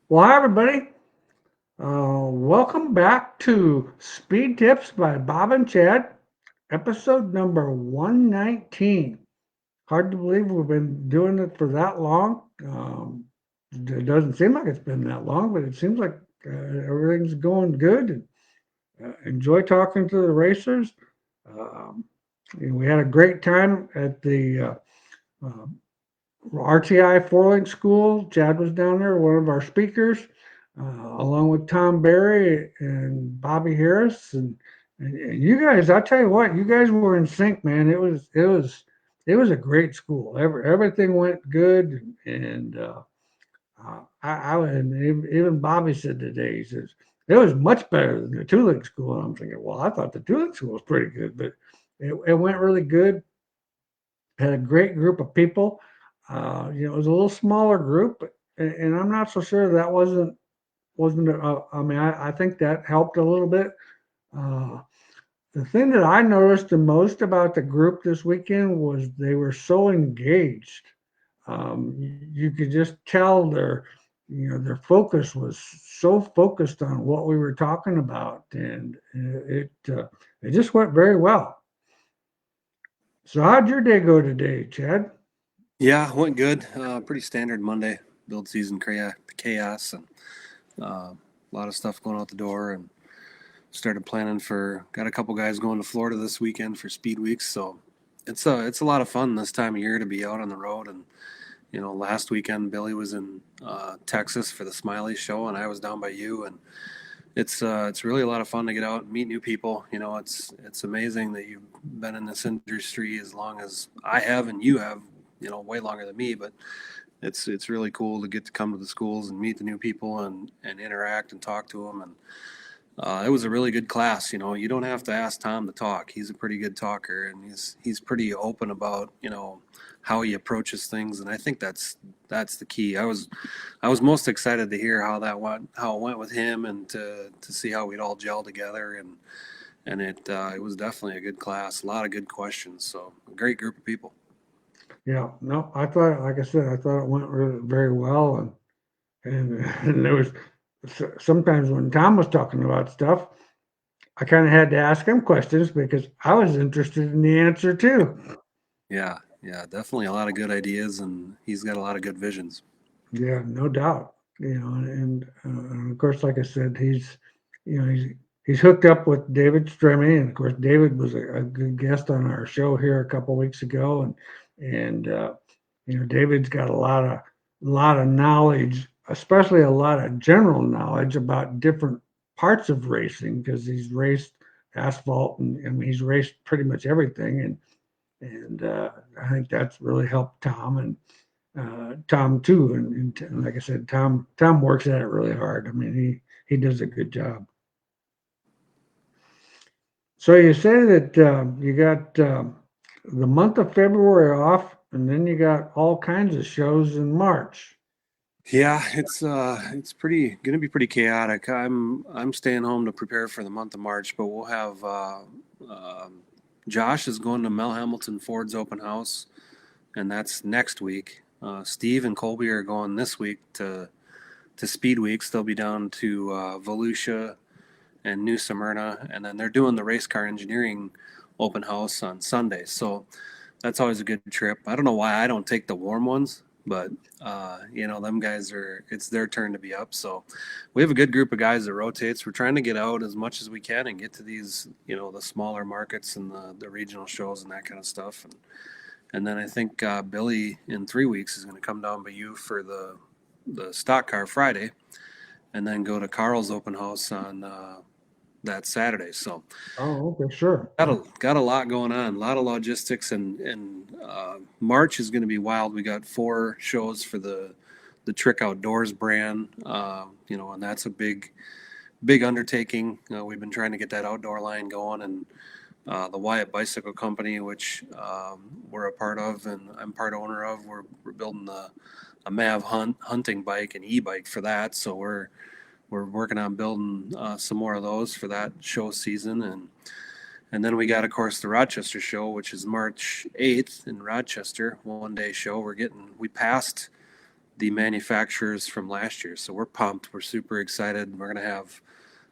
Well, hi, everybody. Welcome back to Speed Tips by Bob and Chad, episode number 119. Hard to believe we've been doing it for that long. It doesn't seem like it's been that long, but it seems like everything's going good. And, enjoy talking to the racers. Um, we had a great time at the uh, RTI Four-Link School. Chad was down there, one of our speakers, along with Tom Barry and Bobby Harris, and you guys. I tell you what, you guys were in sync, man. It was a great school. Everything went good, and and even Bobby said today, he says it was much better than the Two-Link School. And I'm thinking, well, I thought the Two-Link School was pretty good, but it went really good. Had a great group of people. It was a little smaller group, and I'm not so sure that wasn't. I mean, I think that helped a little bit. Uh, the thing that I noticed the most about the group this weekend was they were so engaged. You could just tell their focus was so focused on what we were talking about, and it just went very well. So, how'd your day go today, Chad? Yeah, went good. Pretty standard Monday build season chaos and a lot of stuff going out the door and started planning for got a couple guys going to Florida this weekend for speed weeks. So it's a lot of fun this time of year to be out on the road. And last weekend Billy was in Texas for the Smiley show and I was down by you, and it's really a lot of fun to get out and meet new people. It's amazing that you've been in this industry as long as I have and you have, way longer than me, but it's really cool to get to come to the schools and meet the new people and interact and talk to them. And it was a really good class. You don't have to ask Tom to talk. He's a pretty good talker, and he's pretty open about how he approaches things. And I think that's the key. I was most excited to hear how it went with him, and to see how we'd all gel together. And it was definitely a good class. A lot of good questions. So a great group of people. Yeah, no, I thought, like I said, I thought it went really, very well, and and there was sometimes when Tom was talking about stuff, I kind of had to ask him questions because I was interested in the answer too. Yeah, yeah, definitely a lot of good ideas, and he's got a lot of good visions. Yeah, no doubt. And of course, like I said, you know, he's he's hooked up with David Stremme, and of course, David was a good guest on our show here a couple weeks ago, and David's got a lot of knowledge, especially a lot of general knowledge about different parts of racing because he's raced asphalt and I mean he's raced pretty much everything, and I think that's really helped Tom and Tom too. And like I said, Tom works at it really hard. I mean, he does a good job. So you say that you got the month of February off, and then you got all kinds of shows in March. Yeah, it's pretty gonna be pretty chaotic. I'm staying home to prepare for the month of March, but we'll have Josh is going to Mel Hamilton Ford's open house, and that's next week. Steve and Colby are going this week to Speed Weeks. They'll be down to Volusia and New Smyrna, and then they're doing the race car engineering open house on Sunday. So that's always a good trip. I don't know why I don't take the warm ones, but them guys it's their turn to be up. So we have a good group of guys that rotates. We're trying to get out as much as we can and get to these, the smaller markets and the regional shows and that kind of stuff. And then I think Billy in 3 weeks is going to come down by you for the stock car Friday, and then go to Carl's open house on that Saturday. So Oh, okay, sure. got a lot going on, a lot of logistics, and March is going to be wild. We got 4 shows for the Trick Outdoors brand, and that's a big undertaking. We've been trying to get that outdoor line going, and the Wyatt Bicycle Company, which we're a part of, and I'm part owner of. We're building a Mav hunting bike and e-bike for that, so we're working on building some more of those for that show season. And then we got, of course, the Rochester show, which is March 8th in Rochester, 1 day show. We passed the manufacturers from last year. So we're pumped. We're super excited. We're going to have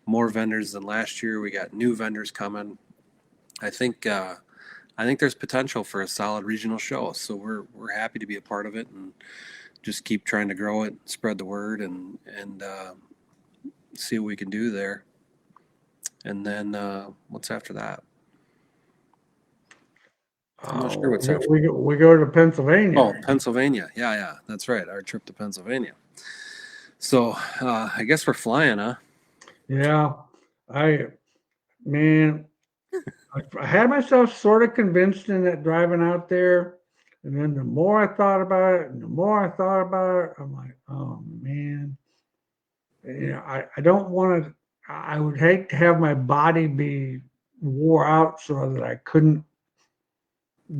more vendors than last year. We got new vendors coming. I think there's potential for a solid regional show. So we're happy to be a part of it and just keep trying to grow it, spread the word, and see what we can do there. And then what's after that? I'm not sure what's after. We go to Pennsylvania. Oh, Pennsylvania. Yeah, that's right. Our trip to Pennsylvania. So I guess we're flying, huh? Yeah, I had myself sort of convinced in that driving out there, and then the more I thought about it, and the more I thought about it, I'm like, oh man, I don't want to. I would hate to have my body be wore out so that I couldn't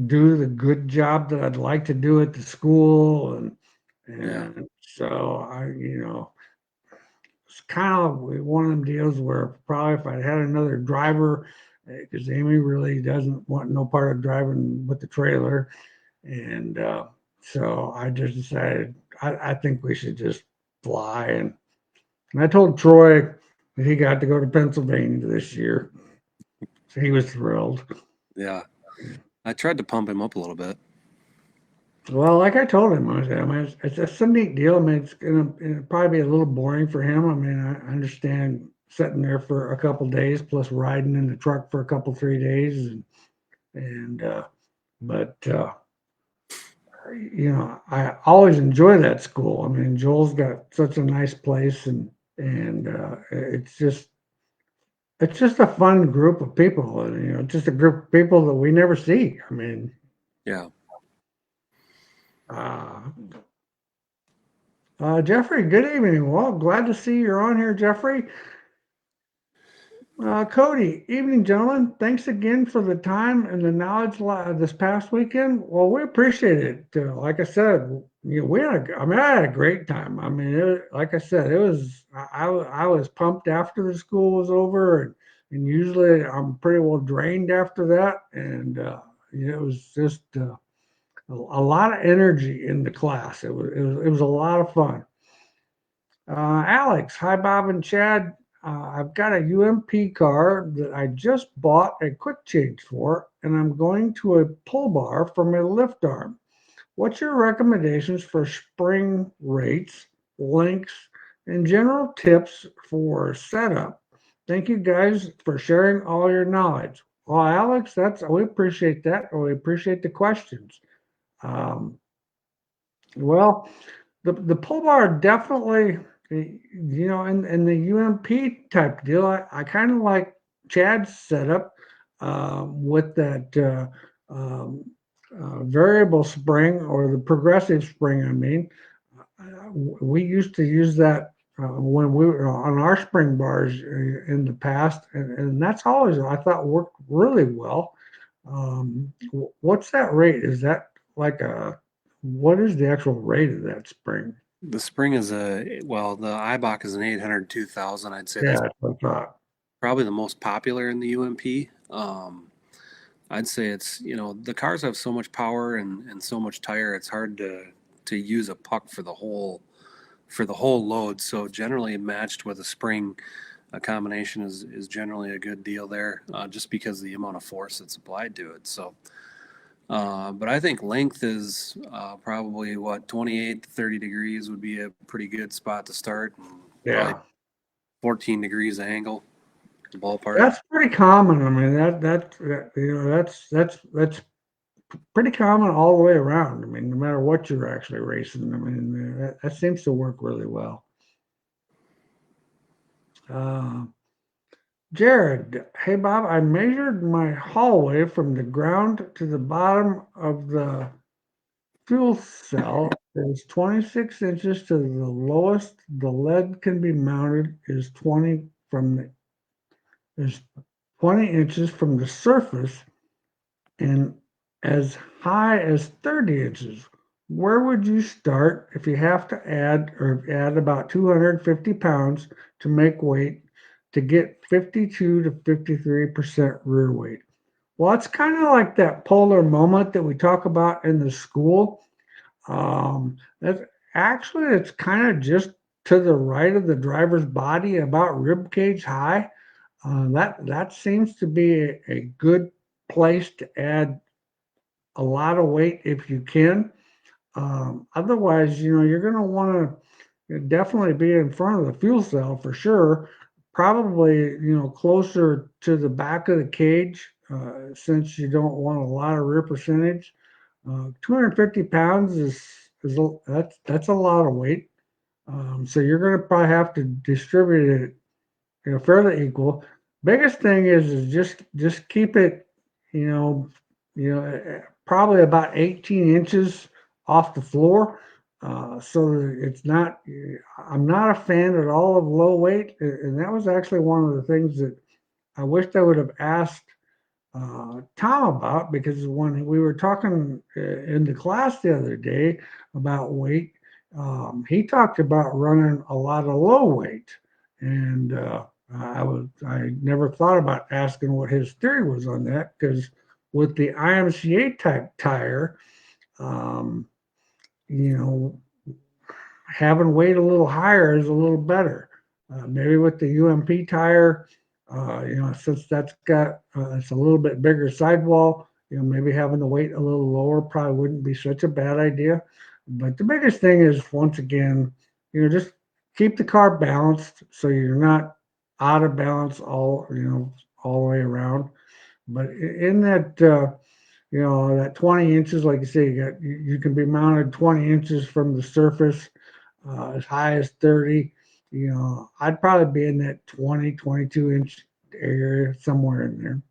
do the good job that I'd like to do at the school, and so it's kind of one of them deals where probably if I had another driver, because Amy really doesn't want no part of driving with the trailer, and so I just decided I think we should just fly, and I told Troy that he got to go to Pennsylvania this year, so he was thrilled. Yeah, I tried to pump him up a little bit. Well, like I told him, it's a neat deal. I mean, it'll probably be a little boring for him. I mean, I understand sitting there for a couple days plus riding in the truck for a couple 3 days, and but I always enjoy that school. I mean, Joel's got such a nice place, and it's just a fun group of people, and just a group of people that we never see. I mean, Yeah. Jeffrey, good evening. Well, glad to see you're on here, Jeffrey. Cody, evening, gentlemen. Thanks again for the time and the knowledge this past weekend. Well, we appreciate it. Like I said, I had a great time. I mean, like I said, it was. I was pumped after the school was over, and usually I'm pretty well drained after that. And it was just a lot of energy in the class. It was a lot of fun. Alex, hi Bob and Chad. I've got a UMP car that I just bought a quick change for, and I'm going to a pull bar for my lift arm. What's your recommendations for spring rates, lengths, and general tips for setup? Thank you guys for sharing all your knowledge. Well, Alex, we appreciate that. We appreciate the questions. Well, the pull bar definitely, in the UMP type deal, I kind of like Chad's setup with that variable spring or the progressive spring. I mean, we used to use that when we were on our spring bars in the past, and that's always I thought worked really well. What's that rate? Is that like what is the actual rate of that spring? The spring is the Eibach is an 802,000. I'd say Yeah, that's that's what I thought. probably the most popular in the UMP. I'd say it's, the cars have so much power and so much tire, it's hard to use a puck for the whole load. So generally matched with a spring, a combination is generally a good deal there, just because of the amount of force that's applied to it. So, but I think length is probably 28 to 30 degrees would be a pretty good spot to start. Yeah. Probably 14 degrees angle, ballpark. That's pretty common. I mean, that's pretty common all the way around. I mean, no matter what you're actually racing, I mean, that seems to work really well. Jared, hey Bob, I measured my hallway from the ground to the bottom of the fuel cell is 26 inches to the lowest the lead can be mounted is 20 inches from the surface and as high as 30 inches. Where would you start if you have to add about 250 pounds to make weight to get 52 to 53% rear weight? Well, it's kind of like that polar moment that we talk about in the school. Actually, it's kind of just to the right of the driver's body, about rib cage high. That seems to be a good place to add a lot of weight if you can. Otherwise, you're going to want to definitely be in front of the fuel cell for sure. Probably, closer to the back of the cage, since you don't want a lot of rear percentage. 250 pounds that's a lot of weight. So you're going to probably have to distribute it, fairly equal. Biggest thing is just keep it, you know, probably about 18 inches off the floor, so that it's not. I'm not a fan at all of low weight, and that was actually one of the things that I wished I would have asked Tom about, because when we were talking in the class the other day about weight, he talked about running a lot of low weight, and I never thought about asking what his theory was on that, because with the IMCA type tire, um, you know, having weight a little higher is a little better. Maybe with the UMP tire, since that's got it's a little bit bigger sidewall, maybe having the weight a little lower probably wouldn't be such a bad idea. But the biggest thing is, once again, just keep the car balanced so you're not out of balance all the way around. But in that that 20 inches, like you say, you can be mounted 20 inches from the surface, as high as 30. I'd probably be in that 20, 22-inch area, somewhere in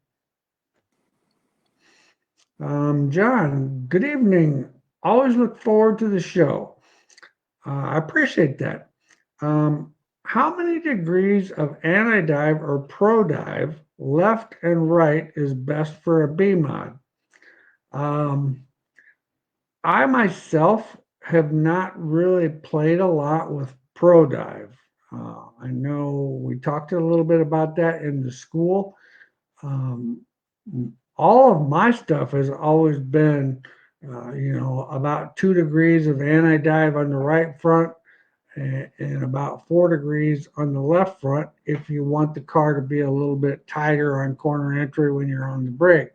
there. John, good evening. Always look forward to the show. I appreciate that. How many degrees of anti-dive or pro-dive, left and right, is best for a B mod? Um, I myself have not really played a lot with pro dive. I know we talked a little bit about that in the school. Um, all of my stuff has always been, about 2 degrees of anti dive on the right front, and about 4 degrees on the left front if you want the car to be a little bit tighter on corner entry when you're on the brake.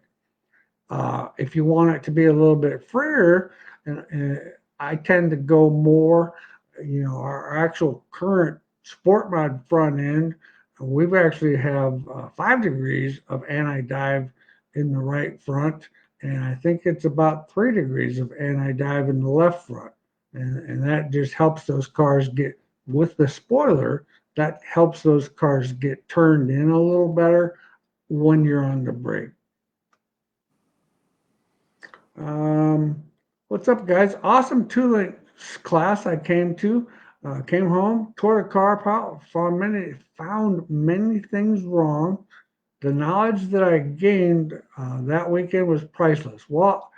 If you want it to be a little bit freer, and I tend to go more, our actual current sport mod front end, we've actually have 5 degrees of anti-dive in the right front, and I think it's about 3 degrees of anti-dive in the left front. And that just helps those cars get, with the spoiler, that helps those cars get turned in a little better when you're on the brake. Um, what's up, guys? Awesome tooling class I came to. Came home, tore the car apart, found many things wrong. The knowledge that I gained that weekend was priceless. Well,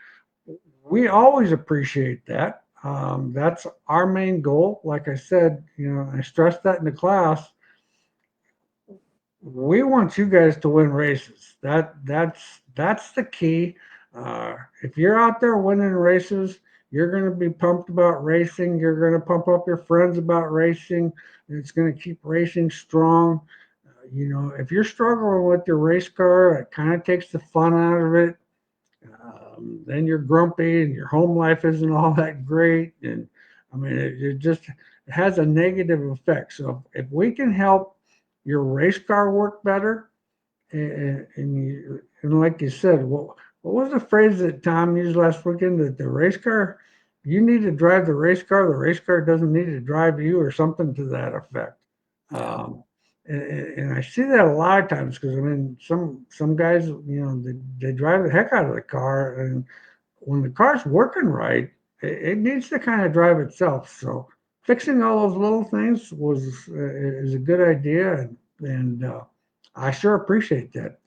we always appreciate that. That's our main goal. Like I said, I stressed that in the class. We want you guys to win races. That's the key. If you're out there winning races, you're going to be pumped about racing. You're going to pump up your friends about racing. And it's going to keep racing strong. If you're struggling with your race car, it kind of takes the fun out of it. Then you're grumpy and your home life isn't all that great. And I mean, it just has a negative effect. So if we can help your race car work better, and like you said, what was the phrase that Tom used last weekend? That the race car, you need to drive the race car doesn't need to drive you, or something to that effect. Yeah. And I see that a lot of times, because I mean, some guys, they drive the heck out of the car, and when the car's working right, it needs to kind of drive itself. So fixing all those little things is a good idea, and I sure appreciate that.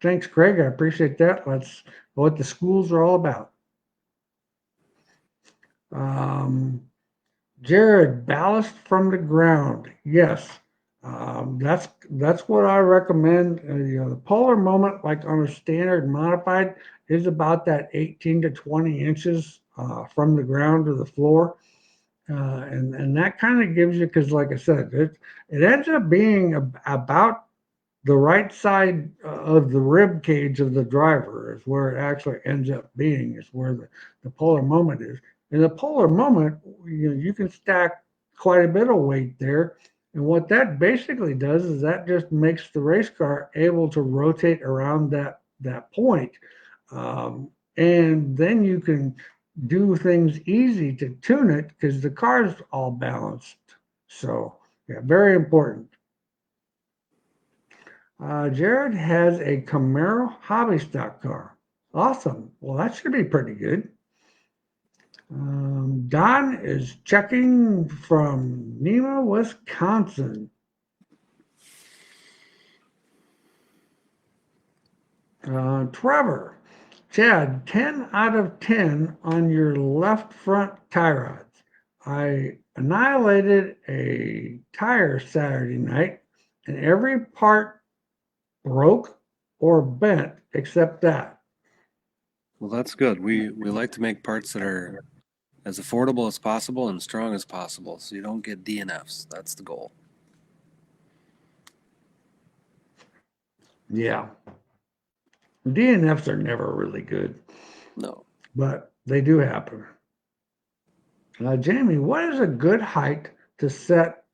Thanks, Craig. I appreciate that. That's what the schools are all about. Um, Jared, ballast from the ground. Yes, that's what I recommend. The polar moment, like on a standard modified, is about that 18 to 20 inches from the ground to the floor. And that kind of gives you, because like I said, it ends up being about the right side of the rib cage of the driver is where it actually ends up being, is where the polar moment is. In the polar moment, you can stack quite a bit of weight there. And what that basically does is that just makes the race car able to rotate around that point. And then you can do things easy to tune it because the car's all balanced. So, yeah, very important. Jared has a Camaro hobby stock car. Awesome. Well, that should be pretty good. Don is checking from Nemo, Wisconsin. Trevor, Chad, 10 out of 10 on your left front tie rods. I annihilated a tire Saturday night, and every part broke or bent except that. Well, that's good. We like to make parts that are as affordable as possible and strong as possible, so you don't get DNFs. That's the goal. Yeah, DNFs are never really good, No. but they do happen. Jamie, what is a good height to set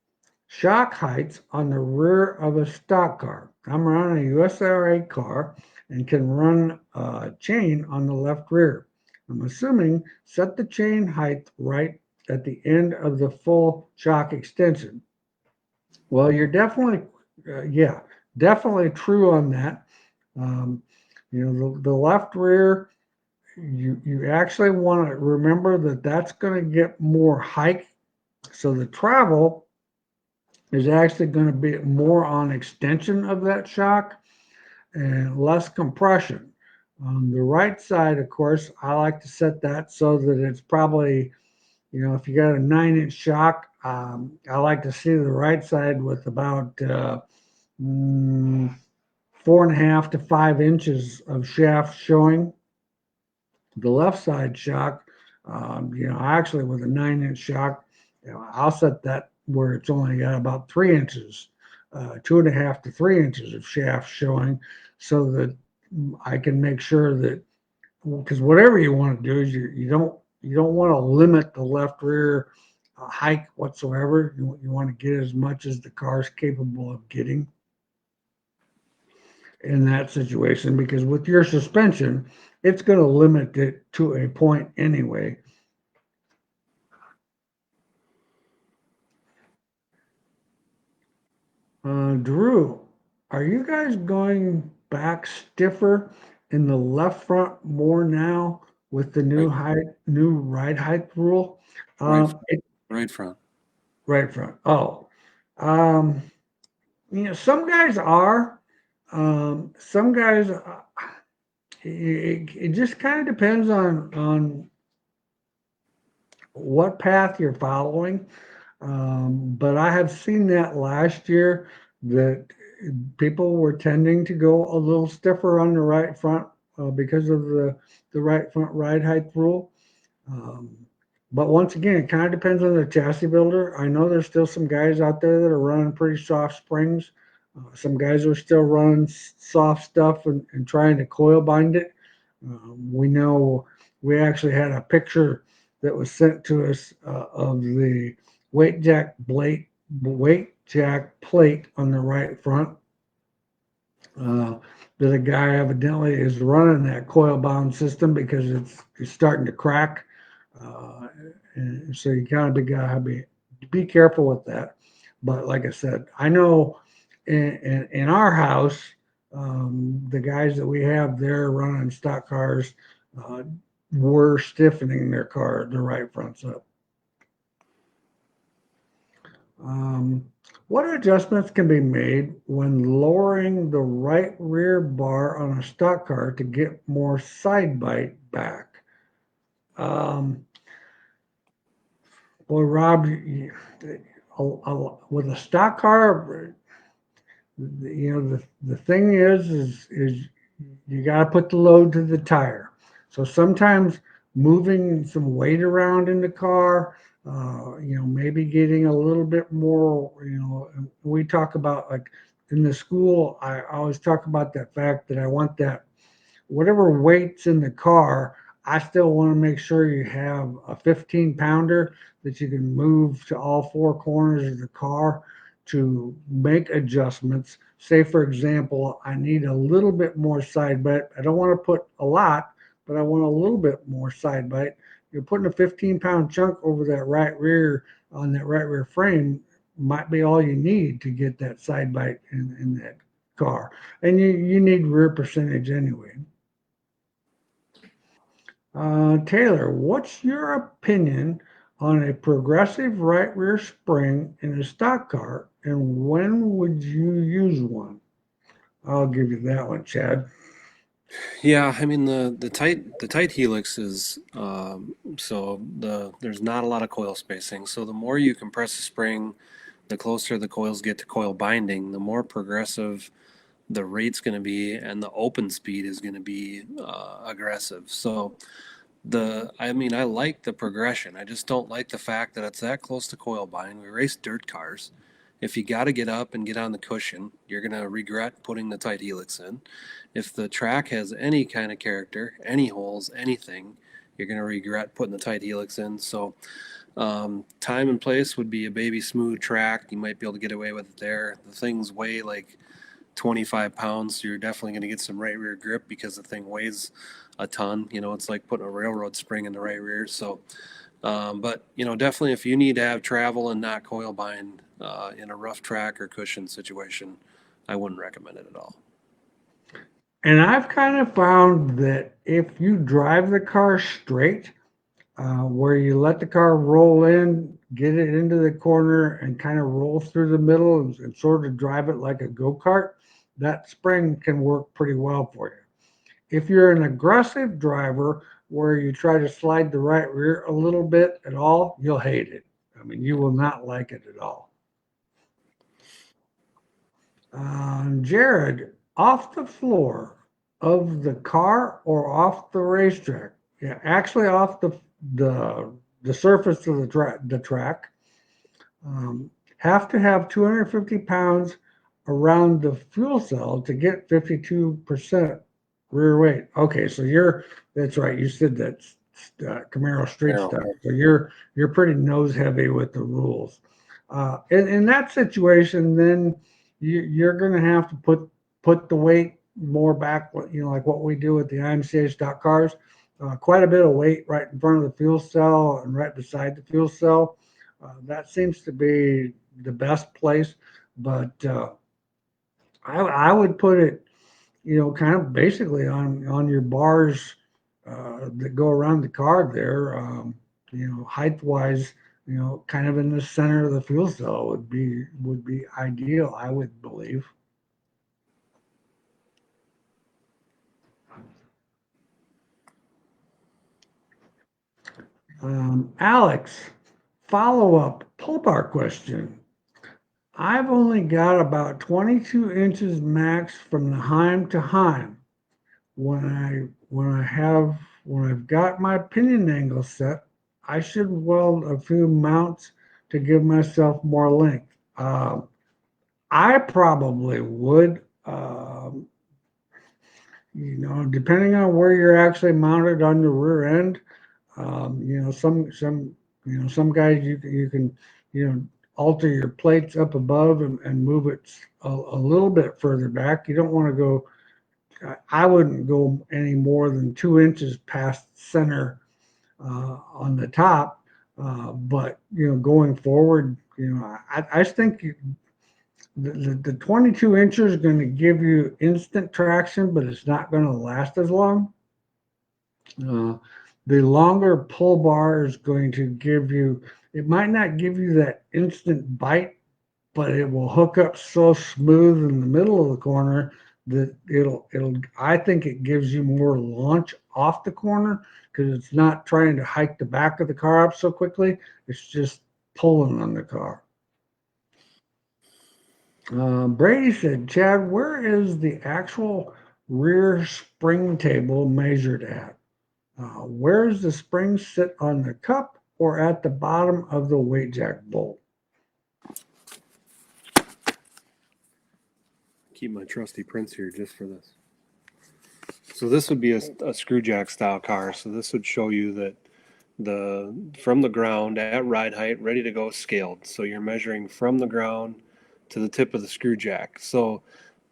shock heights on the rear of a stock car? I'm running a USRA car and can run a chain on the left rear. I'm assuming set the chain height right at the end of the full shock extension. Well, you're definitely, yeah, definitely true on that. Um, the left rear, you actually want to remember that that's going to get more hike. So the travel is actually going to be more on extension of that shock and less compression. On the right side, of course, I like to set that so that it's probably, if you got a 9-inch shock, I like to see the right side with about 4.5 to 5 inches of shaft showing. The left side shock, actually with a 9-inch shock, I'll set that where it's only got about 3 inches, 2.5 to 3 inches of shaft showing, so that I can make sure that, because whatever you want to do is you don't want to limit the left rear height whatsoever. You want to get as much as the car's capable of getting in that situation, because with your suspension, it's going to limit it to a point anyway. Drew, are you guys going back stiffer in the left front more now with the Right, new ride height rule? right, It, right front. right front. Oh, um, some guys are. Some guys. It just kind of depends on what path you're following. But I have seen that last year that people were tending to go a little stiffer on the right front because of the right front ride height rule. Um, but once again, it kind of depends on the chassis builder. I know there's still some guys out there that are running pretty soft springs. Some guys are still running soft stuff and trying to coil bind it. We know we actually had a picture that was sent to us of the weight jack plate on the right front. Uh, that a guy evidently is running that coil bound system because it's starting to crack. Uh, and so you kind of gotta be careful with that. But like I said, I know in our house, the guys that we have there running stock cars uh, were stiffening their right fronts up. Um, what adjustments can be made when lowering the right rear bar on a stock car to get more side bite back? Um, Boy, Rob, with a stock car, the thing is you got to put the load to the tire. So sometimes moving some weight around in the car, Maybe getting a little bit more, we talk about like in the school, I always talk about that fact that I want that whatever weight's in the car, I still want to make sure you have a 15 pounder that you can move to all four corners of the car to make adjustments. Say, for example, I need a little bit more side bite. I don't want to put a lot, but I want a little bit more side bite. You're putting a 15-pound chunk over that right rear on that right rear frame might be all you need to get that side bite in that car. And you need rear percentage anyway. Taylor, what's your opinion on a progressive right rear spring in a stock car, and when would you use one? I'll give you that one, Chad. Yeah, I mean the tight helix is there's not a lot of coil spacing. So the more you compress the spring, the closer the coils get to coil binding, the more progressive the rate's going to be, and the open speed is going to be aggressive. So I mean, I like the progression. I just don't like the fact that it's that close to coil bind. We race dirt cars. If you got to get up and get on the cushion, you're going to regret putting the tight helix in. If the track has any kind of character, any holes, anything, you're going to regret putting the tight helix in. So, time and place would be a baby smooth track. You might be able to get away with it there. The things weigh like 25 pounds, so you're definitely going to get some right rear grip because the thing weighs a ton. It's like putting a railroad spring in the right rear. So, but definitely if you need to have travel and not coil bind in a rough track or cushion situation, I wouldn't recommend it at all. And I've kind of found that if you drive the car straight, where you let the car roll in, get it into the corner, and kind of roll through the middle and sort of drive it like a go kart, that spring can work pretty well for you. If you're an aggressive driver where you try to slide the right rear a little bit at all, you'll hate it. I mean, you will not like it at all. Jared, off the floor of the car or off the racetrack? Yeah, actually off the the surface of the track. Have to have 250 pounds around the fuel cell to get 52% rear weight. Okay, so that's right. You said that's Camaro street Arrow. stuff. So you're pretty nose heavy with the rules. In that situation, then you're going to have to put the weight more back. Like what we do with the IMCA stock cars. Quite a bit of weight right in front of the fuel cell and right beside the fuel cell. That seems to be the best place, but I would put it, kind of basically on your bars that go around the car there. Height wise, kind of in the center of the fuel cell would be ideal, I would believe. Alex, follow up pull bar question. I've only got about 22 inches max from the Heim to Heim. When I've got my pinion angle set, I should weld a few mounts to give myself more length. I probably would. Depending on where you're actually mounted on the rear end. Some guys you can alter your plates up above and move it a little bit further back. You don't want to go. I wouldn't go any more than 2 inches past center on the top. But going forward, I think the 22 inches is going to give you instant traction, but it's not going to last as long. Uh, the longer pull bar is going to give you. It might not give you that instant bite, but it will hook up so smooth in the middle of the corner that it'll I think it gives you more launch off the corner because it's not trying to hike the back of the car up so quickly. It's just pulling on the car. Brady said, Chad, where is the actual rear spring table measured at? Where does the spring sit on the cup or at the bottom of the weight jack bolt? Keep my trusty prints here just for this. So this would be a screw jack style car. So this would show you that from the ground at ride height, ready to go, scaled. So you're measuring from the ground to the tip of the screw jack. So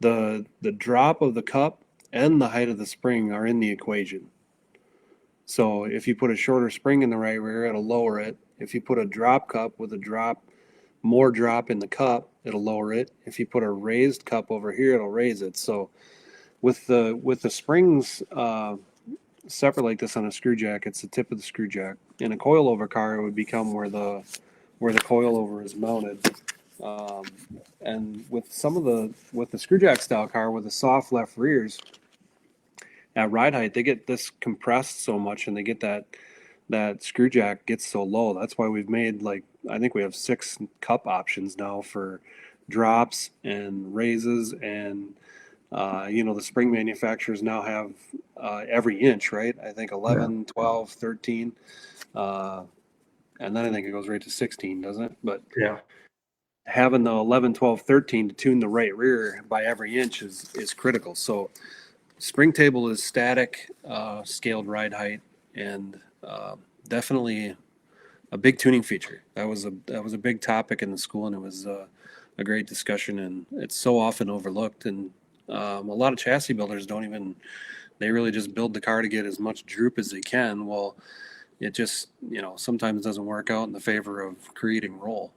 the drop of the cup and the height of the spring are in the equation. So if you put a shorter spring in the right rear, it'll lower it. If you put a drop cup with more drop in the cup, it'll lower it. If you put a raised cup over here, it'll raise it. So with the springs separate like this on a screw jack, it's the tip of the screw jack. In a coilover car, it would become where the coilover is mounted. Um, and with the screw jack style car with the soft left rears, at ride height, they get this compressed so much, and they get that screw jack gets so low. That's why we've made, like, I think we have 6 cup options now for drops and raises, and the spring manufacturers now have every inch, right? I think Yeah. 11, 12, 13, and then I think it goes right to 16, doesn't it? But Yeah. having the 11, 12, 13 to tune the right rear by every inch is critical. So spring table is static, scaled ride height, and definitely a big tuning feature. That was a big topic in the school, and it was a great discussion. And it's so often overlooked. And a lot of chassis builders they really just build the car to get as much droop as they can. Well, it just sometimes doesn't work out in the favor of creating roll.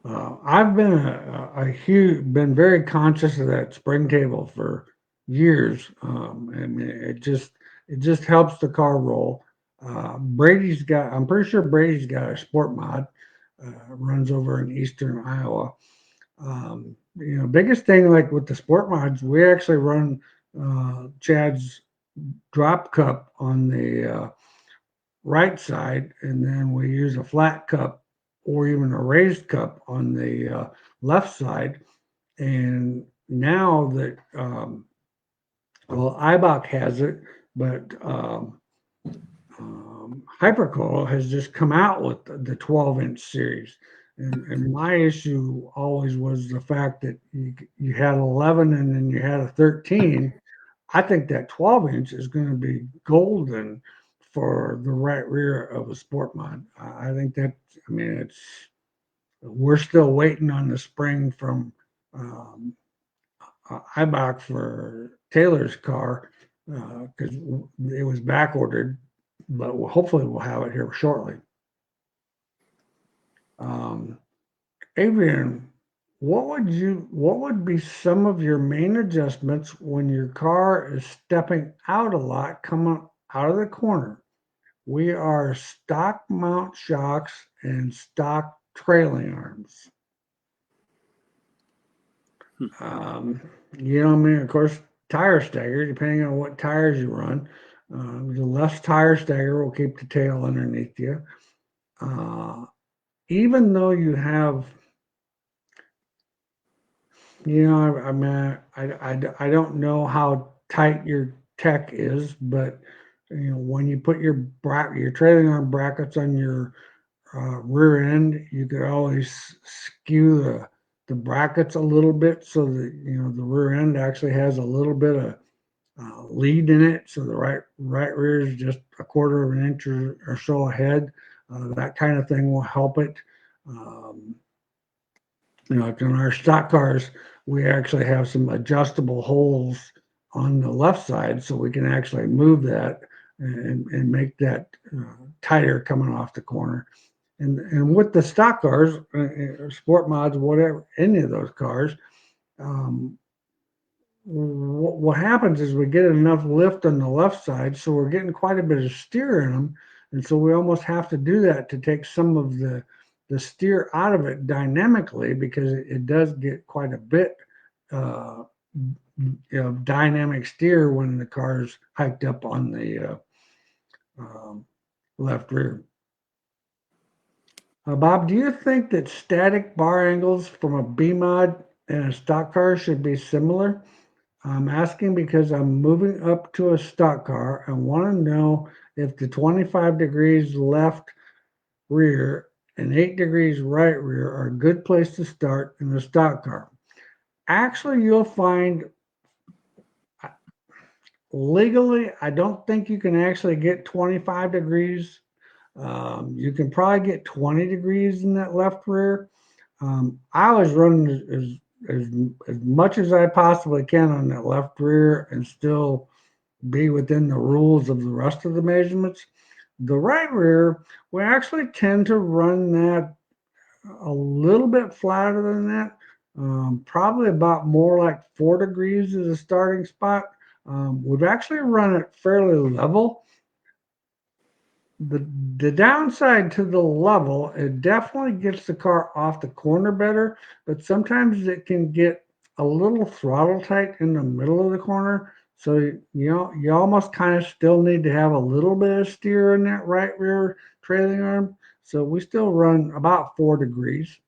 I've been been very conscious of that spring table for years. I mean, it just helps the car roll. I'm pretty sure Brady's got a sport mod, runs over in eastern Iowa. Biggest thing like with the sport mods, we actually run Chad's drop cup on the right side, and then we use a flat cup or even a raised cup on the left side. And now that, well, IBOC has it, but Hypercoil has just come out with the 12-inch series. And my issue always was the fact that you had 11 and then you had a 13. I think that 12-inch is going to be golden for the right rear of a sport mod. I think that, I mean, we're still waiting on the spring from IBOC for Taylor's car because it was back ordered, but hopefully we'll have it here shortly. Adrian, what would be some of your main adjustments when your car is stepping out a lot coming out of the corner? We are stock mount shocks and stock trailing arms. Um, I mean, of course, tire stagger, depending on what tires you run. The left tire stagger will keep the tail underneath you. Even though you have, I mean, I don't know how tight your tech is, but when you put your trailing arm brackets on your rear end, you could always skew the brackets a little bit so that the rear end actually has a little bit of lead in it, so the right rear is just a quarter of an inch or so ahead. That kind of thing will help it. Um, like in our stock cars, we actually have some adjustable holes on the left side, so we can actually move that and make that tighter coming off the corner. And with the stock cars, sport mods, whatever, any of those cars, um, what happens is we get enough lift on the left side, so we're getting quite a bit of steer in them, and so we almost have to do that to take some of the steer out of it dynamically because it does get quite a bit uh, dynamic steer when the car's hiked up on the left rear. Bob, do you think that static bar angles from a B mod and a stock car should be similar? I'm asking because I'm moving up to a stock car and want to know if the 25 degrees left rear and 8 degrees right rear are a good place to start in the stock car. Actually, you'll find legally, I don't think you can actually get 25 degrees. You can probably get 20 degrees in that left rear. I was running as much as I possibly can on that left rear and still be within the rules of the rest of the measurements. The right rear, we actually tend to run that a little bit flatter than that. Probably about more like 4 degrees as a starting spot. We've actually run it fairly level. The, the downside to the level, it definitely gets the car off the corner better, but sometimes it can get a little throttle tight in the middle of the corner. So you almost kind of still need to have a little bit of steer in that right rear trailing arm. So we still run about 4 degrees.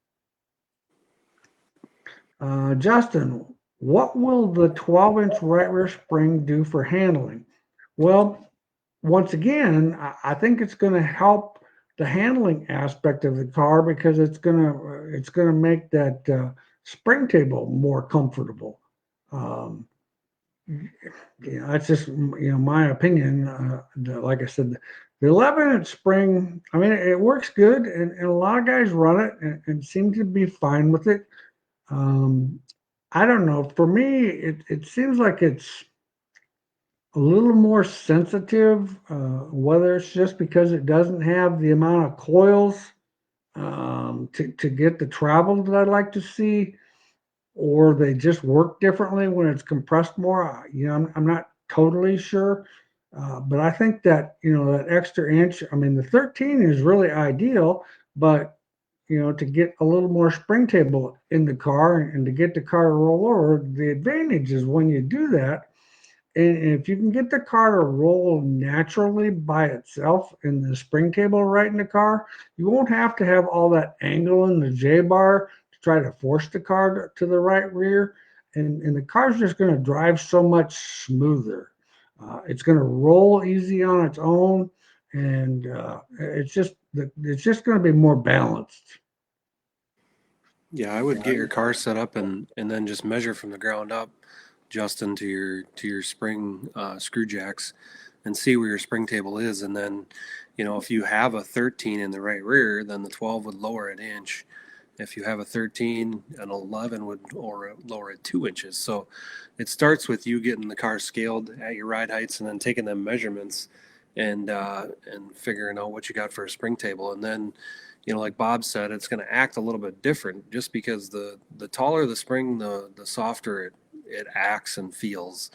Justin, what will the 12-inch right rear spring do for handling? Well, once again, I think it's going to help the handling aspect of the car because it's gonna make that spring table more comfortable. Um, that's just my opinion. Like I said, the 11-inch spring. I mean, it works good, and a lot of guys run it and seem to be fine with it. Um, I don't know. For me, it seems like it's a little more sensitive, whether it's just because it doesn't have the amount of coils to get the travel that I'd like to see, or they just work differently when it's compressed more. I'm not totally sure. But I think that, that extra inch, I mean, the 13 is really ideal, but to get a little more spring table in the car and to get the car to roll over, the advantage is when you do that, and if you can get the car to roll naturally by itself and the spring table right in the car, you won't have to have all that angle in the J bar to try to force the car to the right rear. And the car's just going to drive so much smoother. It's going to roll easy on its own, and it's just going to be more balanced. Yeah, I would get your car set up and then just measure from the ground up, Justin, to your spring screw jacks, and see where your spring table is. And then, if you have a 13 in the right rear, then the 12 would lower an inch. If you have a 13, an 11 would lower it 2 inches. So it starts with you getting the car scaled at your ride heights and then taking them measurements and figuring out what you got for a spring table. And then, like Bob said, it's going to act a little bit different just because the taller the spring, the softer it acts and feels.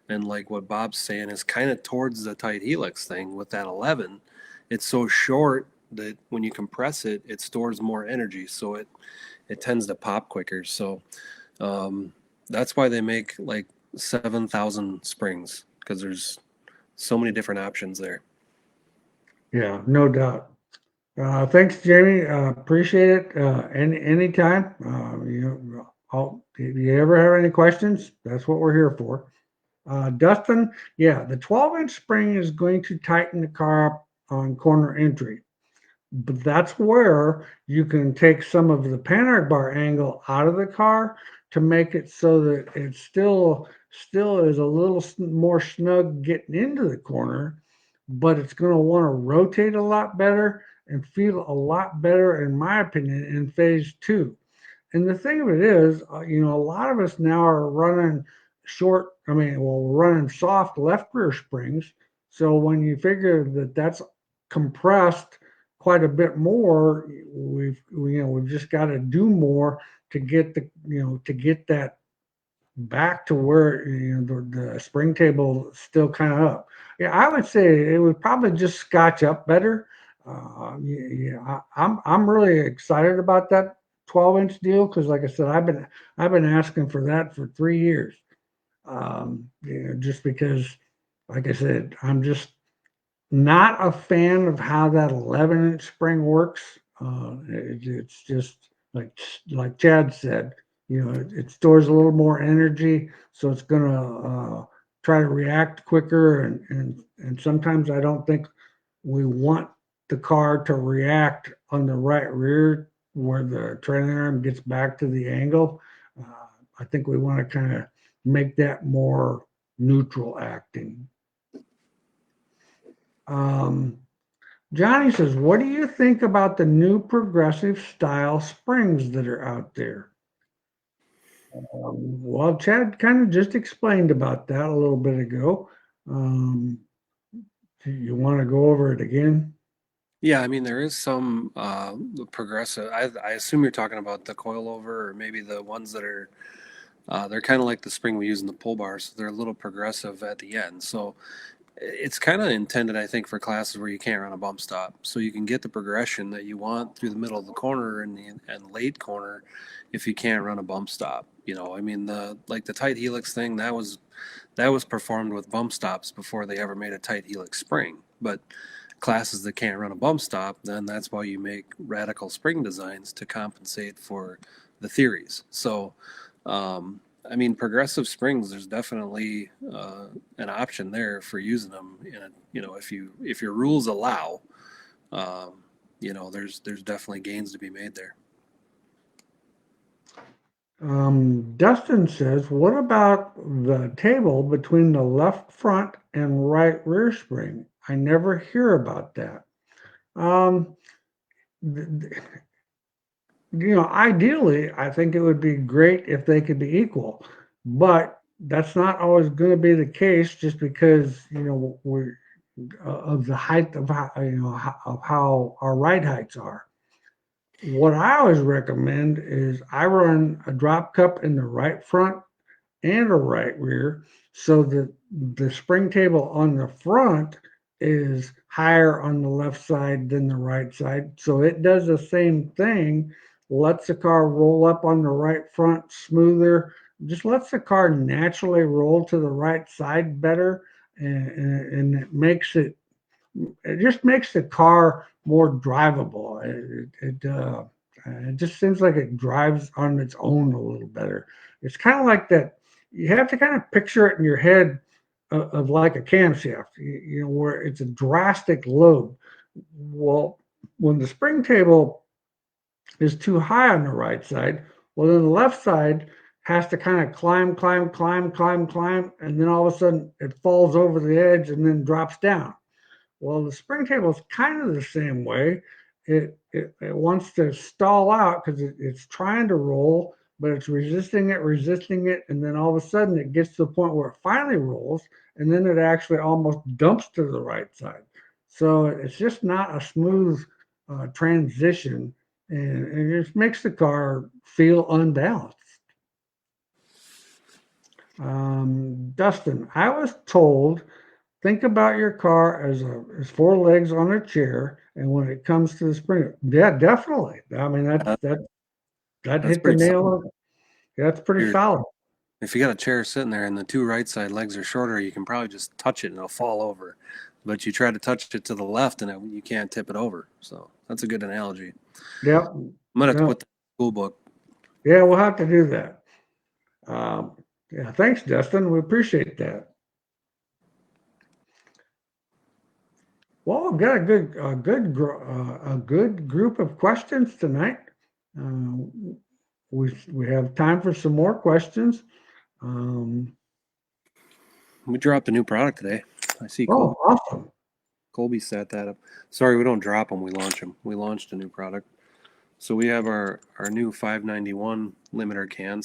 And like what Bob's saying is kind of towards the tight helix thing with that 11. It's so short that when you compress it, it stores more energy, so it tends to pop quicker. So that's why they make like 7,000 springs, because there's so many different options there. Yeah, no doubt. Thanks, Jamie. Appreciate it. Anytime. If you ever have any questions, that's what we're here for. Dustin, yeah, the 12-inch spring is going to tighten the car up on corner entry. But that's where you can take some of the panic bar angle out of the car to make it so that it still is a little more snug getting into the corner, but it's going to want to rotate a lot better and feel a lot better, in my opinion, in phase two. And the thing of it is, a lot of us now are running we're running soft left rear springs. So when you figure that that's compressed quite a bit more, we've just got to do more to get that back to where the spring table is still kind of up. Yeah, I would say it would probably just scotch up better. Yeah, I'm really excited about that 12-inch deal because, like I said, I've been asking for that for 3 years. Just because, like I said, I'm just not a fan of how that 11-inch spring works. It's just like Chad said, it stores a little more energy, so it's gonna try to react quicker, and sometimes I don't think we want the car to react on the right rear where the trailing arm gets back to the angle. I think we want to kind of make that more neutral acting. Um, Johnny says, what do you think about the new progressive style springs that are out there? Well, Chad kind of just explained about that a little bit ago. Um, do you want to go over it again? Yeah, I mean there is some progressive. I assume you're talking about the coilover, or maybe the ones that are they're kind of like the spring we use in the pull bar, so they're a little progressive at the end. So it's kind of intended, I think, for classes where you can't run a bump stop, so you can get the progression that you want through the middle of the corner and the and late corner, if you can't run a bump stop. I mean the tight helix thing that was performed with bump stops before they ever made a tight helix spring, but classes that can't run a bump stop, then that's why you make radical spring designs to compensate for the theories. So, I mean, progressive springs, there's definitely an option there for using them. If your rules allow, there's definitely gains to be made there. Dustin says, what about the table between the left front and right rear spring? I never hear about that. Um, ideally, I think it would be great if they could be equal, but that's not always going to be the case just because, we're of the height of how our ride heights are. What I always recommend is I run a drop cup in the right front and a right rear so that the spring table on the front is higher on the left side than the right side. So it does the same thing, lets the car roll up on the right front smoother, just lets the car naturally roll to the right side better. And it just makes the car more drivable. It just seems like it drives on its own a little better. It's kind of like that. You have to kind of picture it in your head of like a camshaft, where it's a drastic load. Well, when the spring table is too high on the right side, well, then the left side has to kind of climb, climb, climb, climb, climb, and then all of a sudden it falls over the edge and then drops down. Well, the spring table is kind of the same way. It wants to stall out because it's trying to roll, but it's resisting it, and then all of a sudden it gets to the point where it finally rolls, and then it actually almost dumps to the right side. So it's just not a smooth transition, and it just makes the car feel unbalanced. Dustin, I was told think about your car as four legs on a chair, and when it comes to the spring, yeah, definitely. I mean Uh, that that's hit the pretty solid. nail on. Yeah, that's pretty You're, solid. if you got a chair sitting there and the two right side legs are shorter, you can probably just touch it and it'll fall over. But you try to touch it to the left and you can't tip it over. So that's a good analogy. Yeah, I'm gonna have to yeah, put that in the school book. yeah. We'll have to do that. Um, yeah, thanks, Dustin. We appreciate that. Well, we've got a good group of questions tonight. Uh, we have time for some more questions. Um, We dropped a new product today. I see oh, Colby. awesome. Colby set that up. Sorry, we don't drop them. We launch them. We launched a new product. So we have our new 591 limiter can.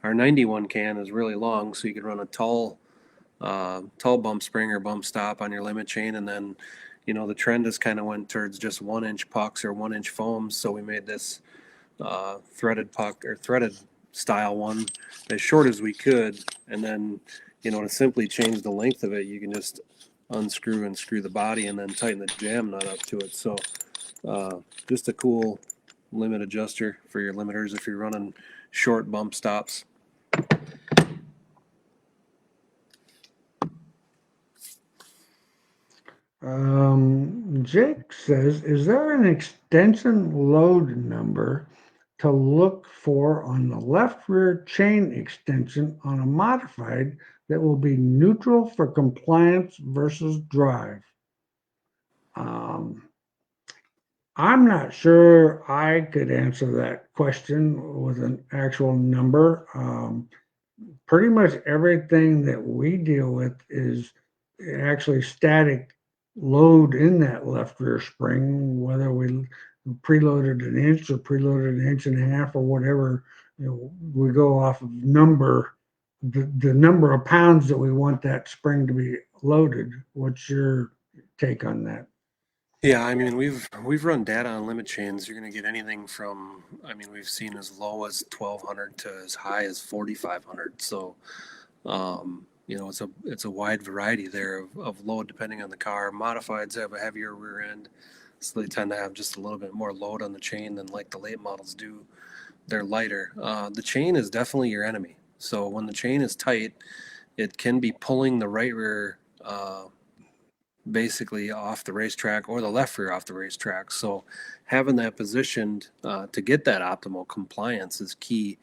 Our 91 can is really long, so you could run a tall bump spring or bump stop on your limit chain, and then the trend has kind of went towards just 1 inch pucks or 1 inch foams. So we made this threaded puck or threaded style one as short as we could, and then to simply change the length of it, you can just unscrew and screw the body and then tighten the jam nut up to it. So just a cool limit adjuster for your limiters if you're running short bump stops. Jake says, is there an extension load number to look for on the left rear chain extension on a modified that will be neutral for compliance versus drive? Um, I'm not sure I could answer that question with an actual number. Pretty much everything that we deal with is actually static load in that left rear spring, whether we preloaded an inch or preloaded an inch and a half or whatever. We go off of the number of pounds that we want that spring to be loaded. What's your take on that? Yeah, I mean we've run data on limit chains. You're going to get anything from, I mean, we've seen as low as 1200 to as high as 4500. So it's a wide variety there of load depending on the car. Modifieds have a heavier rear end, so they tend to have just a little bit more load on the chain than like the late models do. They're lighter. The chain is definitely your enemy. So when the chain is tight, it can be pulling the right rear basically off the racetrack or the left rear off the racetrack. So having that positioned to get that optimal compliance is key.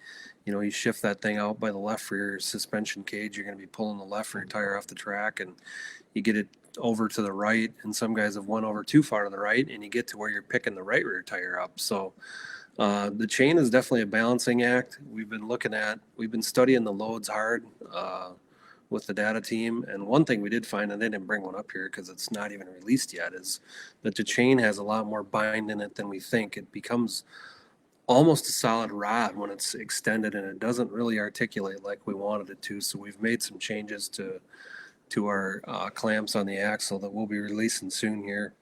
You shift that thing out by the left rear suspension cage, you're going to be pulling the left rear tire off the track, and you get it over to the right. And some guys have went over too far to the right, and you get to where you're picking the right rear tire up. So the chain is definitely a balancing act. We've been studying the loads hard. With the data team. And one thing we did find, and they didn't bring one up here because it's not even released yet, is that the chain has a lot more bind in it than we think. It becomes almost a solid rod when it's extended, and it doesn't really articulate like we wanted it to. So we've made some changes to our clamps on the axle that we'll be releasing soon here.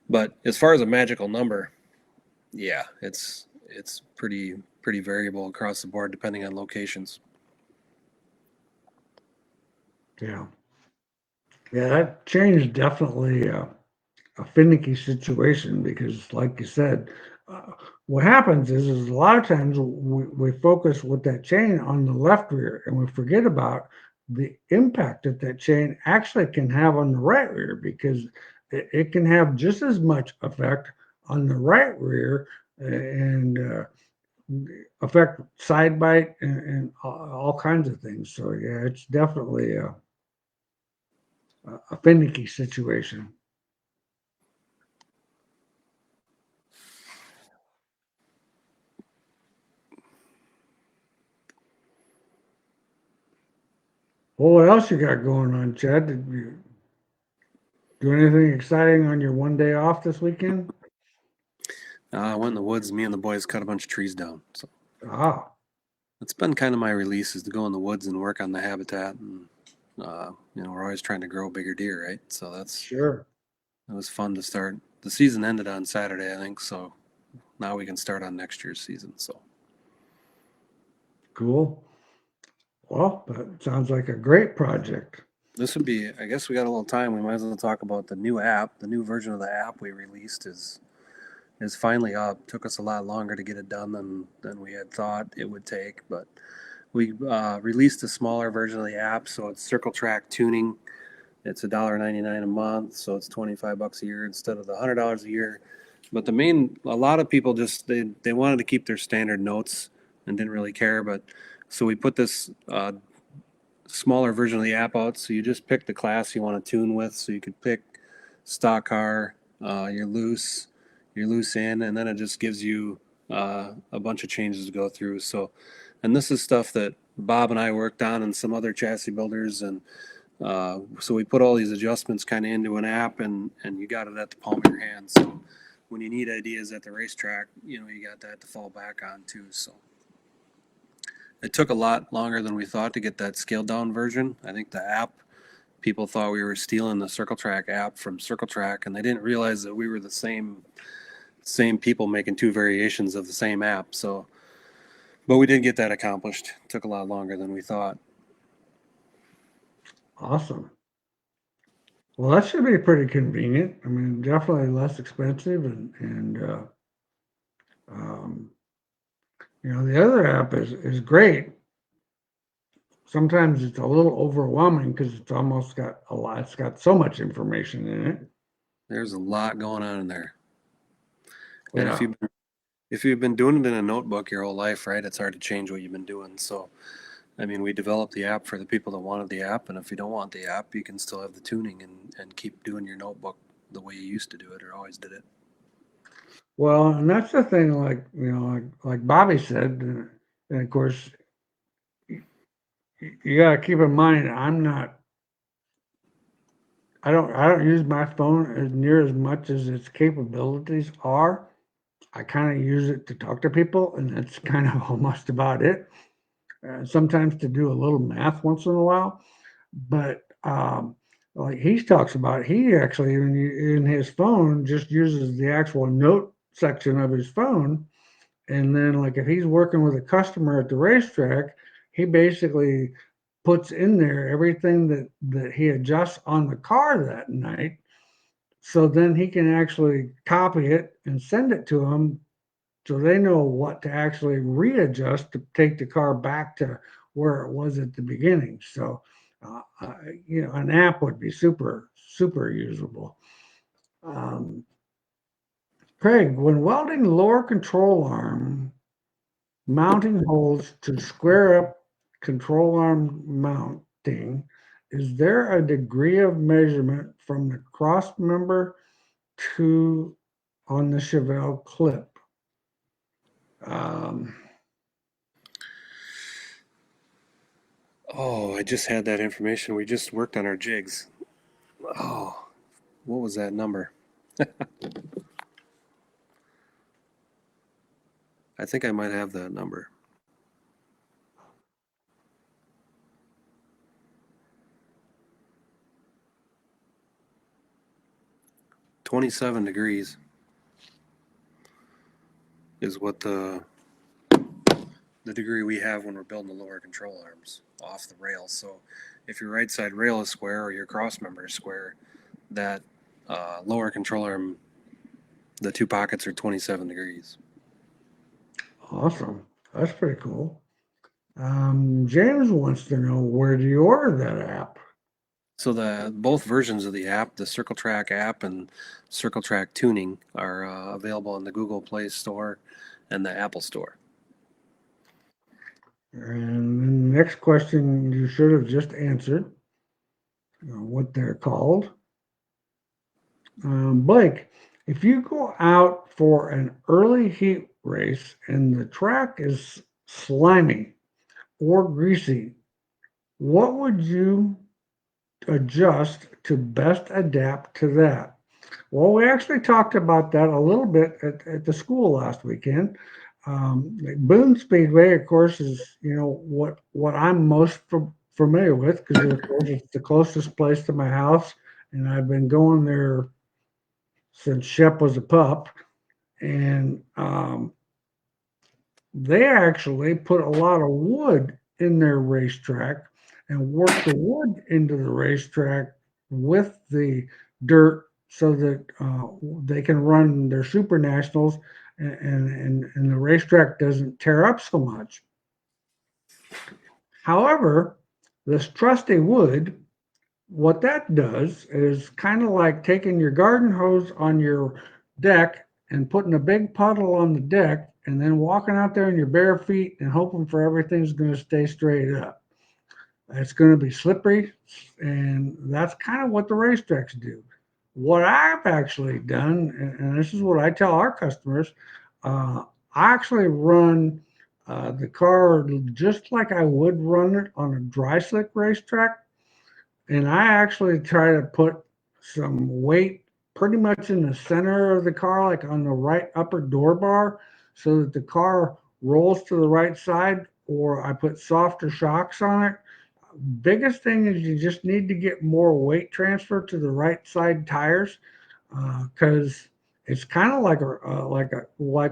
But as far as a magical number, yeah, it's pretty variable across the board depending on locations. Yeah. Yeah, that change definitely a finicky situation because, like you said, uh, what happens is a lot of times we focus with that chain on the left rear and we forget about the impact that that chain actually can have on the right rear because it can have just as much effect on the right rear and affect side bite and all kinds of things. So yeah, it's definitely a finicky situation. Well, what else you got going on, Chad? Did you do anything exciting on your one day off this weekend? I went in the woods. Me and the boys cut a bunch of trees down. So Ah, it's been kind of my release is to go in the woods and work on the habitat. And we're always trying to grow bigger deer, right? So sure. it was fun to start. The season ended on Saturday, I think. So now we can start on next year's season. So Cool. Well, that sounds like a great project. this would be. I guess we got a little time. We might as well talk about the new app. The new version of the app we released is finally up. Took us a lot longer to get it done than we had thought it would take, but we released a smaller version of the app, so it's Circle Track tuning. It's $1.99 a month, so it's $25 a year instead of the $100 a year. But a lot of people just they wanted to keep their standard notes and didn't really care. But so we put this smaller version of the app out, so you just pick the class you want to tune with. So you could pick stock car, your loose in, and then it just gives you a bunch of changes to go through. So, and this is stuff that Bob and I worked on, and some other chassis builders, and so we put all these adjustments kind of into an app, and you got it at the palm of your hand. So when you need ideas at the racetrack, you got that to fall back on too. So it took a lot longer than we thought to get that scaled down version. I think the app people thought we were stealing the Circle Track app from Circle Track, and they didn't realize that we were the same people making two variations of the same app. So, but we did get that accomplished. It took a lot longer than we thought. Awesome. Well, that should be pretty convenient. I mean, definitely less expensive and um, the other app is great. Sometimes it's a little overwhelming because it's almost got a lot. It's got so much information in it. There's a lot going on in there, and Yeah. if you've been doing it in a notebook your whole life, right, it's hard to change what you've been doing. So, I mean, we developed the app for the people that wanted the app, and if you don't want the app, you can still have the tuning and keep doing your notebook the way you used to do it or always did it. Well, and that's the thing, like, like Bobby said, and of course, you got to keep in mind, I don't use my phone as near as much as its capabilities are. I kind of use it to talk to people, and that's kind of almost about it. Sometimes to do a little math once in a while, but like he talks about, he actually in his phone just uses the actual note section of his phone. And then, like, if he's working with a customer at the racetrack, he basically puts in there everything that he adjusts on the car that night. So then he can actually copy it and send it to them, so they know what to actually readjust to take the car back to where it was at the beginning. So, an app would be super usable. Um, Craig, when welding lower control arm mounting holes to square up control arm mounting, is there a degree of measurement from the cross member to on the Chevelle clip? Um, Oh, I just had that information. We just worked on our jigs. Oh, what was that number? I think I might have that number. 27 degrees is what the degree we have when we're building the lower control arms off the rail. So if your right side rail is square or your cross member is square, that lower control arm, the two pockets are 27 degrees. Awesome. That's pretty cool. James wants to know, where do you order that app? So the both versions of the app, the Circle Track app and Circle Track Tuning, are available in the Google Play Store and the Apple Store. And the next question you should have just answered, what they're called. Blake, if you go out for an early heat race and the track is slimy or greasy, what would you adjust to best adapt to that? Well, we actually talked about that a little bit at the school last weekend. Like Boone Speedway, of course, is what I'm most familiar with, because of course it's the closest place to my house, and I've been going there since Shep was a pup. And they actually put a lot of wood in their racetrack and work the wood into the racetrack with the dirt, so that they can run their super nationals, and the racetrack doesn't tear up so much. However, this trusty wood, what that does is kind of like taking your garden hose on your deck and putting a big puddle on the deck, and then walking out there in your bare feet and hoping for everything's going to stay straight up. It's going to be slippery, and that's kind of what the racetracks do. What I've actually done, and this is what I tell our customers, I actually run the car just like I would run it on a dry slick racetrack, and I actually try to put some weight pretty much in the center of the car, like on the right upper door bar, so that the car rolls to the right side, or I put softer shocks on it. Biggest thing is you just need to get more weight transfer to the right side tires, because it's kind of like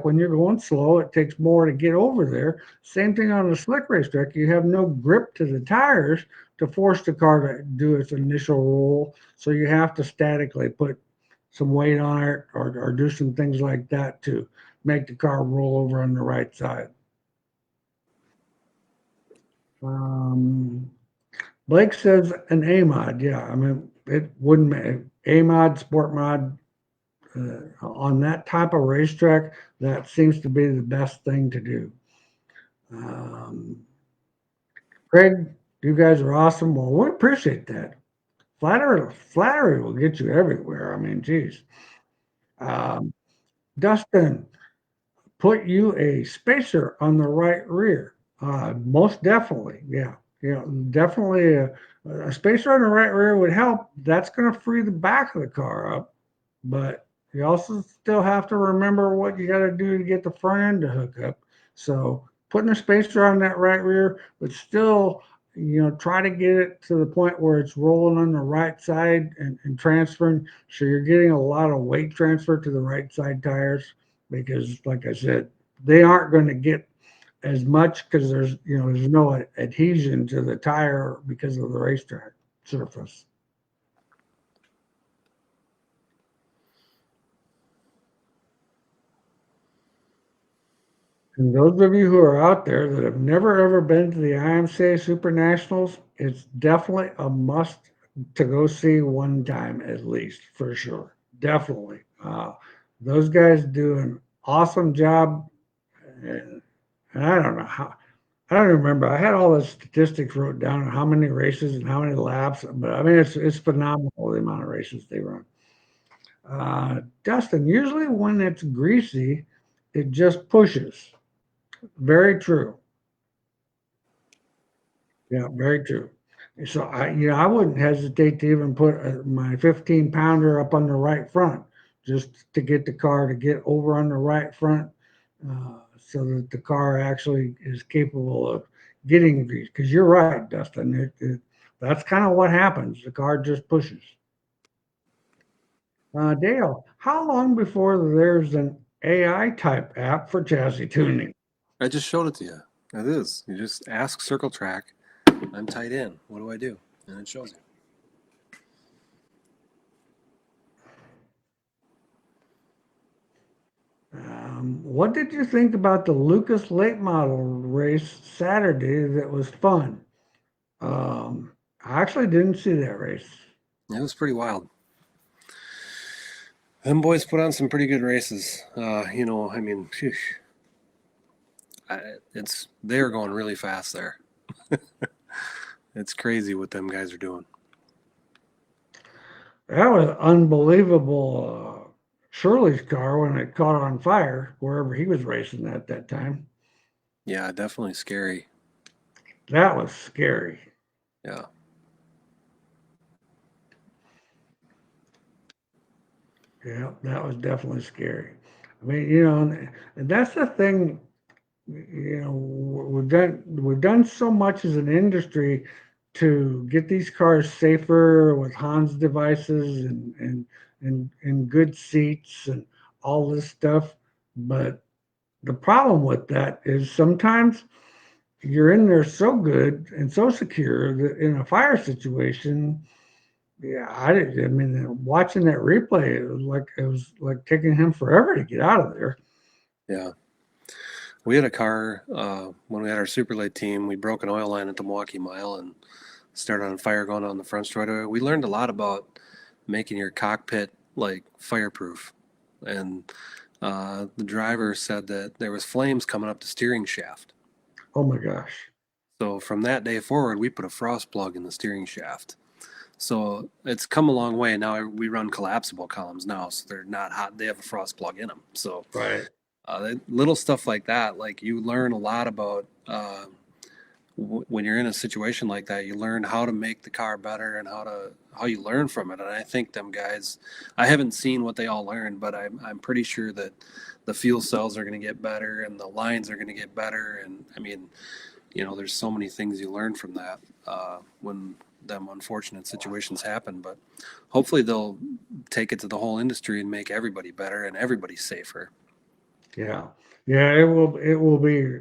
when you're going slow, it takes more to get over there. Same thing on the slick racetrack. You have no grip to the tires to force the car to do its initial roll, so you have to statically put some weight on it, or do some things like that to make the car roll over on the right side. Um, Blake says an A mod. Yeah, I mean, it wouldn't A mod, sport mod, on that type of racetrack. That seems to be the best thing to do. Um, Craig, you guys are awesome. Well, we appreciate that. Flattery will get you everywhere. I mean, geez. Um, Dustin, put you a spacer on the right rear. Most definitely, yeah, definitely a spacer on the right rear would help. That's going to free the back of the car up, but you also still have to remember what you got to do to get the front end to hook up. So putting a spacer on that right rear, but still, try to get it to the point where it's rolling on the right side and transferring. So you're getting a lot of weight transfer to the right side tires because, like I said, they aren't going to get as much because there's no adhesion to the tire because of the racetrack surface. And those of you who are out there that have never ever been to the IMCA Super Nationals, it's definitely a must to go see one time at least, for sure. Definitely. Those guys do an awesome job. And, and I don't know how, I don't remember. I had all the statistics wrote down on how many races and how many laps, but I mean, it's phenomenal the amount of races they run. Dustin, usually when it's greasy, it just pushes. Very true. Yeah, very true. So I wouldn't hesitate to even put my 15 pounder up on the right front, just to get the car to get over on the right front, so that the car actually is capable of getting grease. Because you're right, Dustin. That's kind of what happens. The car just pushes. Dale, how long before there's an AI type app for chassis tuning? I just showed it to you. It is. You just ask Circle Track. I'm tied in. What do I do? And it shows you. What did you think about the Lucas late model race Saturday that was fun? I actually didn't see that race. It was pretty wild. Them boys put on some pretty good races. I mean, phew, they're going really fast there. It's crazy what them guys are doing. That was unbelievable. Shirley's car when it caught on fire wherever he was racing at that time. Yeah, definitely scary. That was scary. Yeah. Yeah, that was definitely scary. I mean, and that's the thing. We've done so much as an industry to get these cars safer with Hans devices and good seats and all this stuff. But the problem with that is sometimes you're in there so good and so secure that in a fire situation, yeah, I mean, watching that replay, it was like taking him forever to get out of there. Yeah. We had a car when we had our super late team. We broke an oil line at the Milwaukee Mile and started on fire going on the front straightaway. We learned a lot about making your cockpit like fireproof. And the driver said that there was flames coming up the steering shaft. Oh my gosh. So from that day forward, we put a frost plug in the steering shaft. So it's come a long way. Now we run collapsible columns now, so they're not hot. They have a frost plug in them. So Right. little stuff like that, like you learn a lot about when you're in a situation like that. You learn how to make the car better and how you learn from it. And I think them guys, I haven't seen what they all learned, but I'm pretty sure that the fuel cells are going to get better and the lines are going to get better. And I mean, there's so many things you learn from that when them unfortunate situations happen. But hopefully they'll take it to the whole industry and make everybody better and everybody safer. Yeah. Yeah, it will be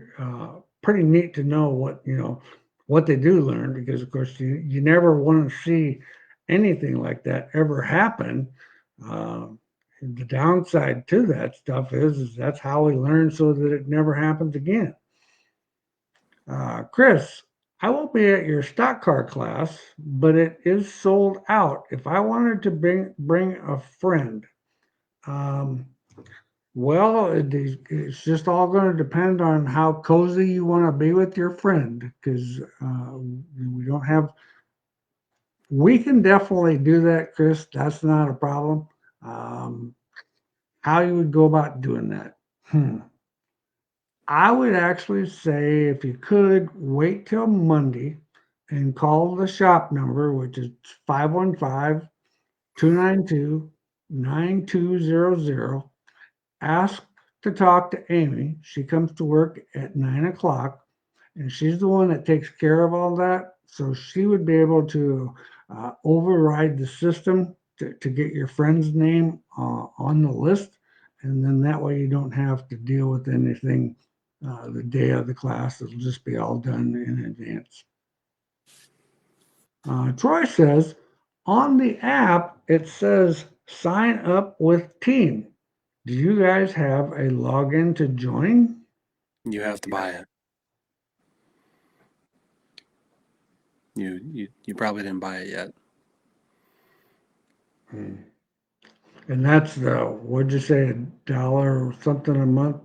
pretty neat to know what they do learn because of course you never want to see anything like that ever happen. The downside to that stuff is that's how we learn so that it never happens again. Chris, I will be at your stock car class, but it is sold out. If I wanted to bring a friend, um, well, it's just all going to depend on how cozy you want to be with your friend, because we don't have. We can definitely do that, Chris. That's not a problem. Um, how you would go about doing that. I would actually say if you could wait till Monday and call the shop number, which is 515-292-9200. Ask to talk to Amy. She comes to work at 9 o'clock, and she's the one that takes care of all that. So she would be able to override the system to get your friend's name on the list. And then that way you don't have to deal with anything the day of the class. It'll just be all done in advance. Troy says, on the app, it says sign up with team. Do you guys have a login to join? You have to buy it. You probably didn't buy it yet. And that's what'd you say, $1 or something a month?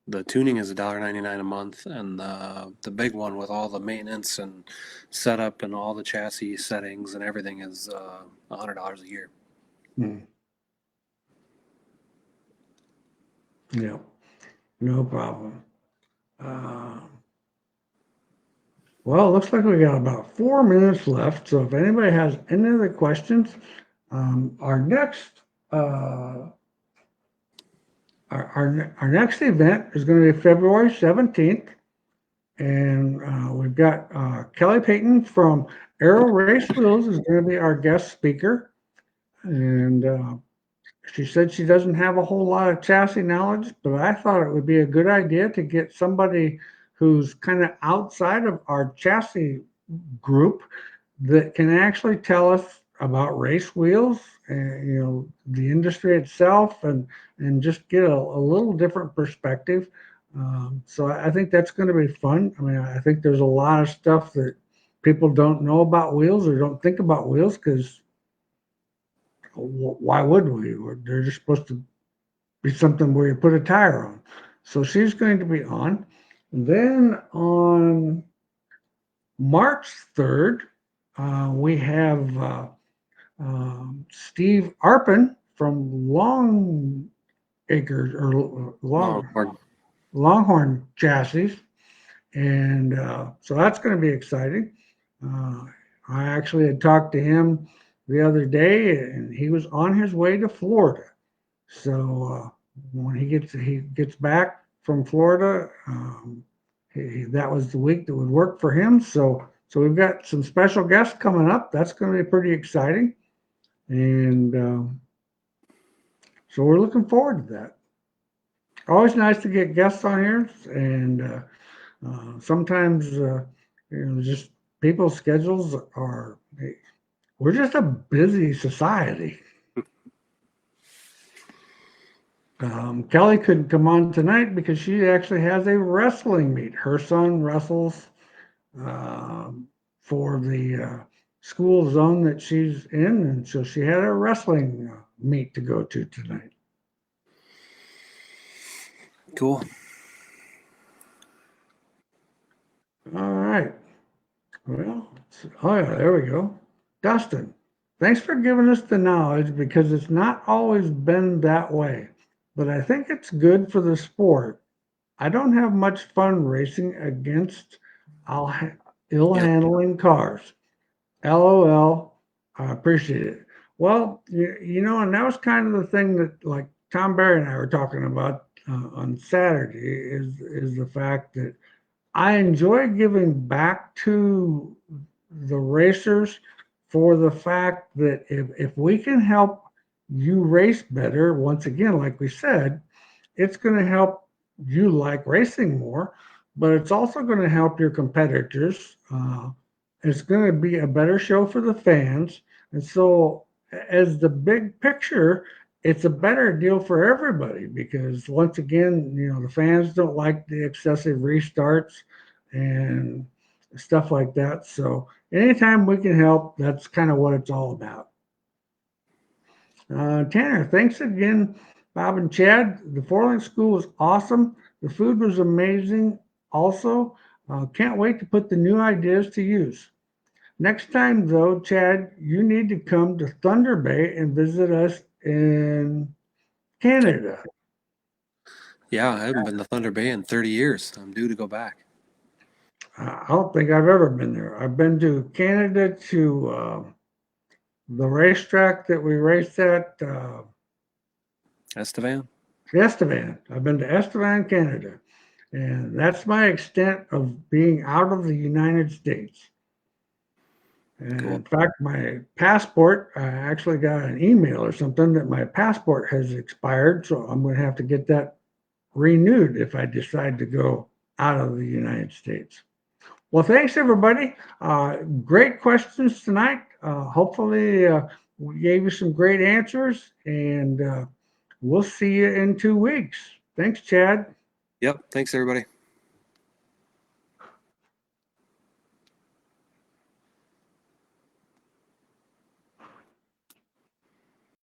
The tuning is $1.99 a month, and the big one with all the maintenance and setup and all the chassis settings and everything is $100 a year. Yeah, no problem. Well, it looks like we got about 4 minutes left. So if anybody has any other questions, our next our next event is going to be February 17th, and we've got Kelly Payton from Aero Race Wheels is going to be our guest speaker, and she said she doesn't have a whole lot of chassis knowledge, but I thought it would be a good idea to get somebody who's kind of outside of our chassis group that can actually tell us about race wheels and the industry itself, and just get a little different perspective. So I think that's going to be fun. I mean, I think there's a lot of stuff that people don't know about wheels or don't think about wheels because why would we? They're just supposed to be something where you put a tire on. So she's going to be on. Then on March 3rd, we have Steve Arpin from Long Acres or Longhorn Chassis. And so that's going to be exciting. I actually had talked to him the other day, and he was on his way to Florida. So when he gets back from Florida, that was the week that would work for him. So we've got some special guests coming up. That's going to be pretty exciting, and so we're looking forward to that. Always nice to get guests on here, and sometimes just people's schedules are. We're just a busy society. Kelly couldn't come on tonight because she actually has a wrestling meet. Her son wrestles for the school zone that she's in, and so she had a wrestling meet to go to tonight. Cool. All right. Well, oh yeah, there we go. Dustin, thanks for giving us the knowledge because it's not always been that way. But I think it's good for the sport. I don't have much fun racing against ill-handling cars. LOL. I appreciate it. Well, and that was kind of the thing that, like Tom Barry and I were talking about on Saturday, is the fact that I enjoy giving back to the racers for the fact that if we can help you race better, once again, like we said, it's going to help you like racing more, but it's also going to help your competitors. It's going to be a better show for the fans. And so, as the big picture, it's a better deal for everybody because, once again, the fans don't like the excessive restarts and stuff like that. So, anytime we can help, that's kind of what it's all about. Tanner, thanks again, Bob and Chad. The Four-Link School was awesome. The food was amazing. Also, can't wait to put the new ideas to use. Next time, though, Chad, you need to come to Thunder Bay and visit us in Canada. Yeah, I haven't been to Thunder Bay in 30 years. I'm due to go back. I don't think I've ever been there. I've been to Canada to the racetrack that we raced at, Estevan? Estevan. I've been to Estevan, Canada. And that's my extent of being out of the United States. And Cool. in fact, my passport, I actually got an email or something that my passport has expired. So I'm going to have to get that renewed if I decide to go out of the United States. Well, thanks, everybody. Great questions tonight. Hopefully, we gave you some great answers, and we'll see you in 2 weeks. Thanks, Chad. Yep. Thanks, everybody.